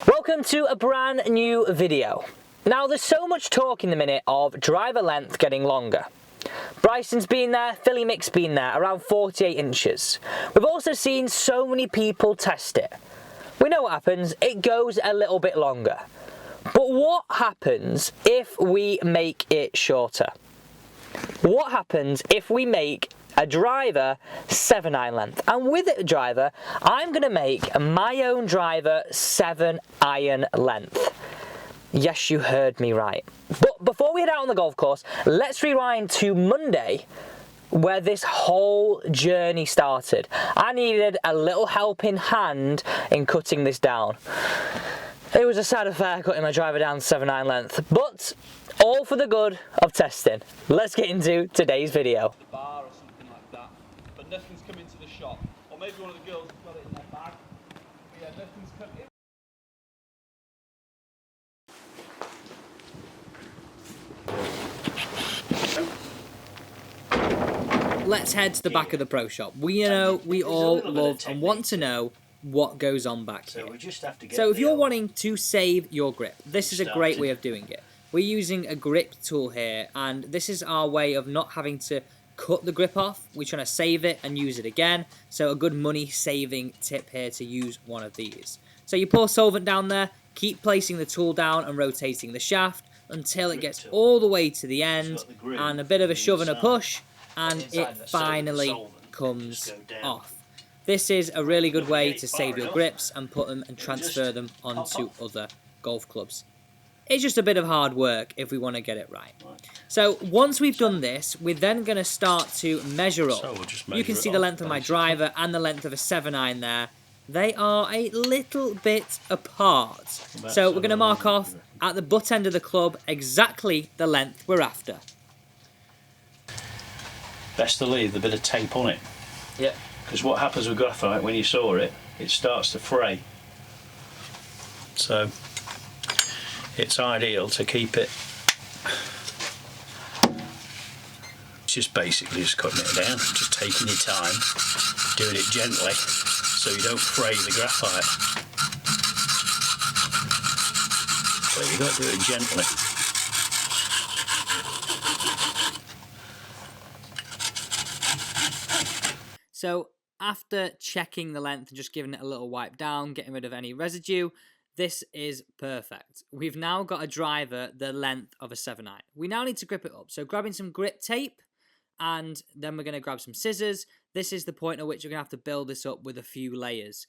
Welcome to a brand new video. Now there's so much talk in the minute of driver length getting longer. Bryson's been there, Philly Mic's been there, around 48 inches. We've also seen so many people test it. We know what happens, it goes a little bit longer. But what happens if we make it shorter? What happens if we make a driver 7-iron length? And with a driver, I'm going to make my own driver 7-iron length. Yes, you heard me right. But before we head out on the golf course, let's rewind to Monday, where this whole journey started. I needed a little helping hand in cutting this down. It was a sad affair cutting my driver down 7-iron length, but all for the good of testing. Let's get into today's video. The bar or something like that, but nothing's come into the shop. Or maybe one of the girls has got it in their bag. But yeah, nothing's come in. Let's head to the back of the pro shop. We all love and want to know what goes on back here. So if you're wanting to save your grip, this is a great way of doing it. We're using a grip tool here, and this is our way of not having to cut the grip off. We're trying to save it and use it again. So a good money saving tip here to use one of these. So you pour solvent down there, keep placing the tool down and rotating the shaft until it gets all the way to the end, and a bit of a shove and a push, and it finally comes off. This is a really good way to save your grips and put them and transfer them onto other golf clubs. It's just a bit of hard work if we want to get it right. So once we've done this, we're then going to start to measure up. You can see the length of my driver and the length of a 7-iron there. They are a little bit apart. So we're going to mark off at the butt end of the club exactly the length we're after. Best to leave a bit of tape on it. Yeah. Because what happens with graphite, when you saw it, it starts to fray. So it's ideal to keep it. Just basically just cutting it down, just taking your time, doing it gently so you don't fray the graphite. So you've got to do it gently. So after checking the length and just giving it a little wipe down, getting rid of any residue, this is perfect. We've now got a driver the length of a 7-iron. We now need to grip it up. So grabbing some grip tape, and then we're going to grab some scissors. This is the point at which we're going to have to build this up with a few layers.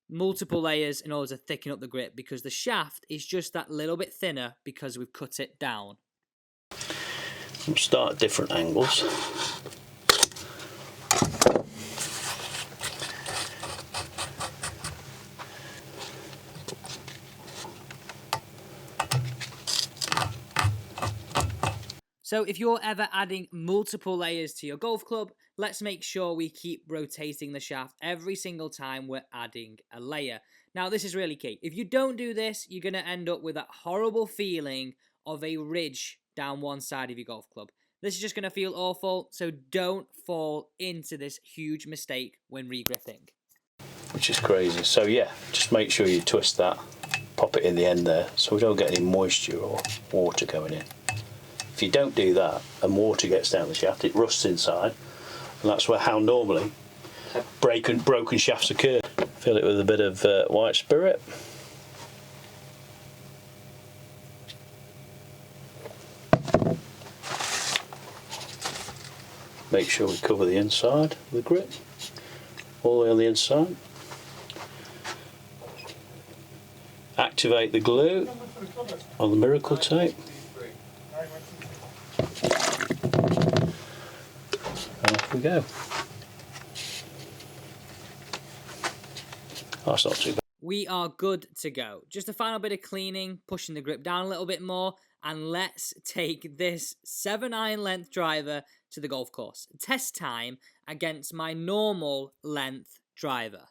Multiple layers in order to thicken up the grip, because the shaft is just that little bit thinner because we've cut it down. We'll start at different angles. So if you're ever adding multiple layers to your golf club, let's make sure we keep rotating the shaft every single time we're adding a layer. Now this is really key. If you don't do this, you're going to end up with that horrible feeling of a ridge down one side of your golf club. This is just going to feel awful, so don't fall into this huge mistake when regripping. Which is crazy. So yeah, just make sure you twist that, pop it in the end there, so we don't get any moisture or water going in. If you don't do that and water gets down the shaft, it rusts inside, and that's how normally broken shafts occur. Fill it with a bit of white spirit. Make sure we cover the inside of the grip, all the way on the inside. Activate the glue on the miracle tape. And off we go. That's not too bad. We are good to go. Just a final bit of cleaning, pushing the grip down a little bit more, and let's take this 7-iron length driver to the golf course. Test time against my normal length driver.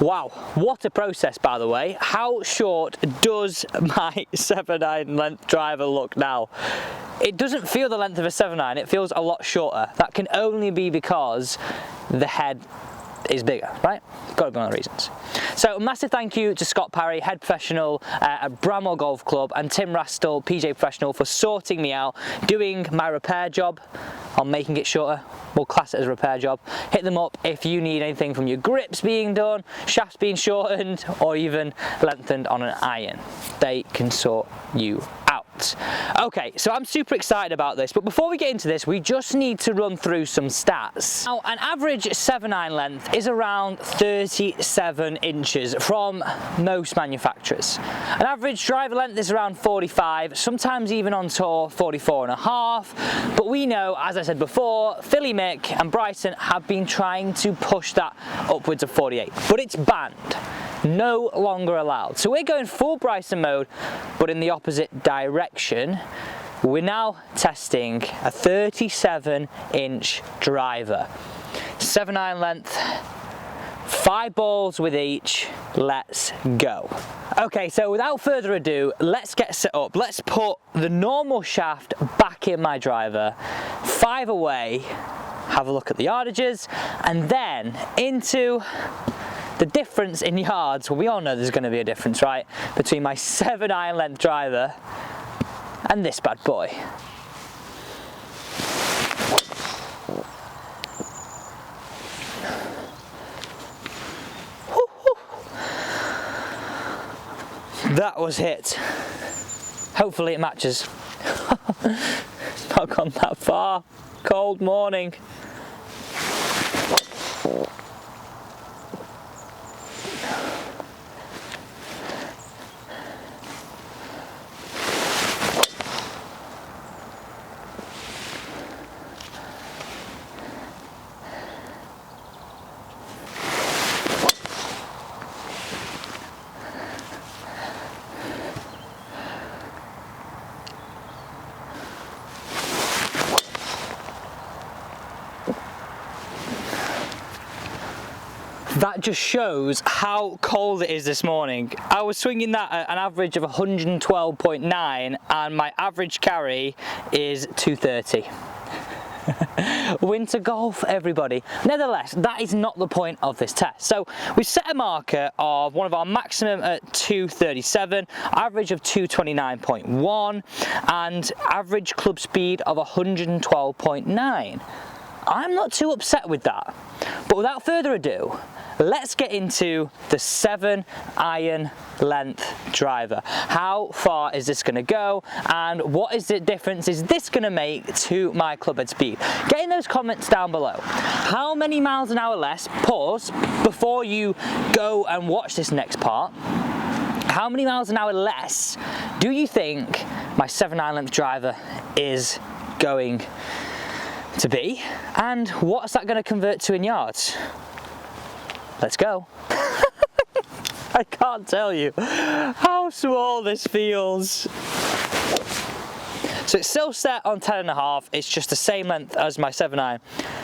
Wow, what a process, by the way. How short does my 7-iron length driver look now? It doesn't feel the length of a 7-iron, it feels a lot shorter. That can only be because the head is bigger, right? Got to be one of the reasons. So a massive thank you to Scott Parry, head professional at Bramwell Golf Club, and Tim Rastall, PJ Professional, for sorting me out, doing my repair job on making it shorter. We'll class it as a repair job. Hit them up if you need anything from your grips being done, shafts being shortened, or even lengthened on an iron. They can sort you out. Okay, so I'm super excited about this, but before we get into this, we just need to run through some stats. Now, an average 7-iron length is around 37 inches from most manufacturers. An average driver length is around 45, sometimes even on tour 44.5, but we know, as I said before, Philly Mick and Bryson have been trying to push that upwards of 48, but it's banned. No longer allowed. So we're going full Bryson mode, but in the opposite direction. We're now testing a 37-inch driver. 7-iron length, 5 balls with each. Let's go. Okay, so without further ado, let's get set up. Let's put the normal shaft back in my driver, 5 away, have a look at the yardages, and then into the difference in yards. Well, we all know there's going to be a difference, right, between my 7-iron length driver and this bad boy. That was hit. Hopefully it matches. It's not gone that far. Cold morning. That just shows how cold it is this morning. I was swinging that at an average of 112.9 and my average carry is 230. Winter golf, everybody. Nevertheless, that is not the point of this test. So we set a marker of one of our maximum at 237, average of 229.1, and average club speed of 112.9. I'm not too upset with that. But without further ado, let's get into the 7-iron length driver. How far is this going to go, and what is the difference is this going to make to my clubhead speed? Get in those comments down below. How many miles an hour less, pause, before you go and watch this next part, how many miles an hour less do you think my 7-iron length driver is going to be, and what's that going to convert to in yards? Let's go. I can't tell you how small this feels. So it's still set on 10.5, it's just the same length as my 7-iron,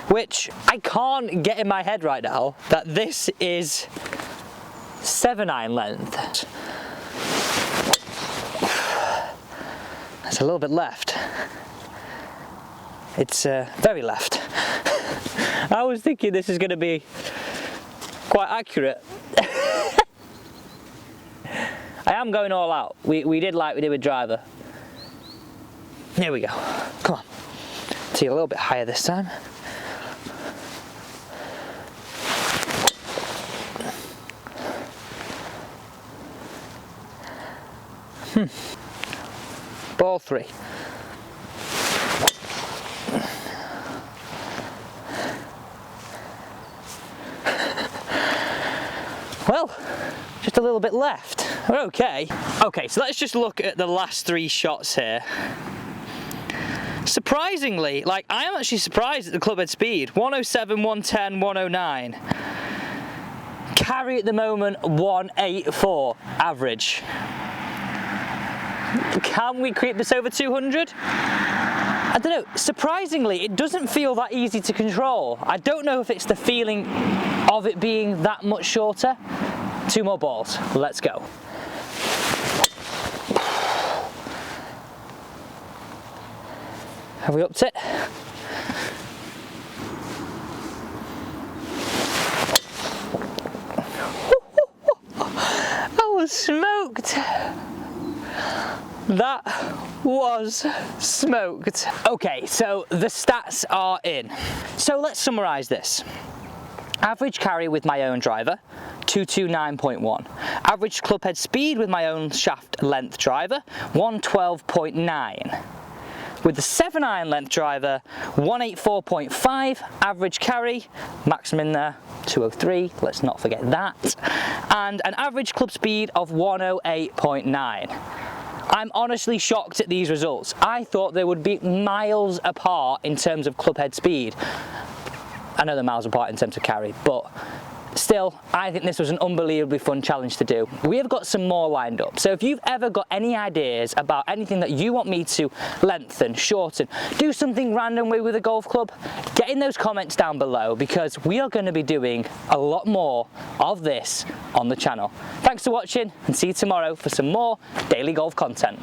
which I can't get in my head right now that this is 7-iron length. There's a little bit left. It's very left. I was thinking this is going to be quite accurate. I am going all out. We did like we did with driver. Here we go. Come on. See, a little bit higher this time. Ball 3. Well, just a little bit left. We're okay. Okay, so let's just look at the last 3 shots here. Surprisingly, like, I am actually surprised at the clubhead speed. 107, 110, 109. Carry at the moment, 184 average. Can we creep this over 200? I don't know, surprisingly, it doesn't feel that easy to control. I don't know if it's the feeling of it being that much shorter. 2 more balls, let's go. Have we upped it? was smoked. That was smoked. Okay, so the stats are in. So let's summarize this. Average carry with my own driver, 229.1. Average club head speed with my own shaft length driver, 112.9. With the 7-iron length driver, 184.5. Average carry, maximum there, 203, let's not forget that. And an average club speed of 108.9. I'm honestly shocked at these results. I thought they would be miles apart in terms of club head speed. I know they're miles apart in terms of carry, but still, I think this was an unbelievably fun challenge to do. We have got some more lined up, so if you've ever got any ideas about anything that you want me to lengthen, shorten, do something randomly with a golf club, get in those comments down below, because we are going to be doing a lot more of this on the channel. Thanks for watching, and see you tomorrow for some more daily golf content.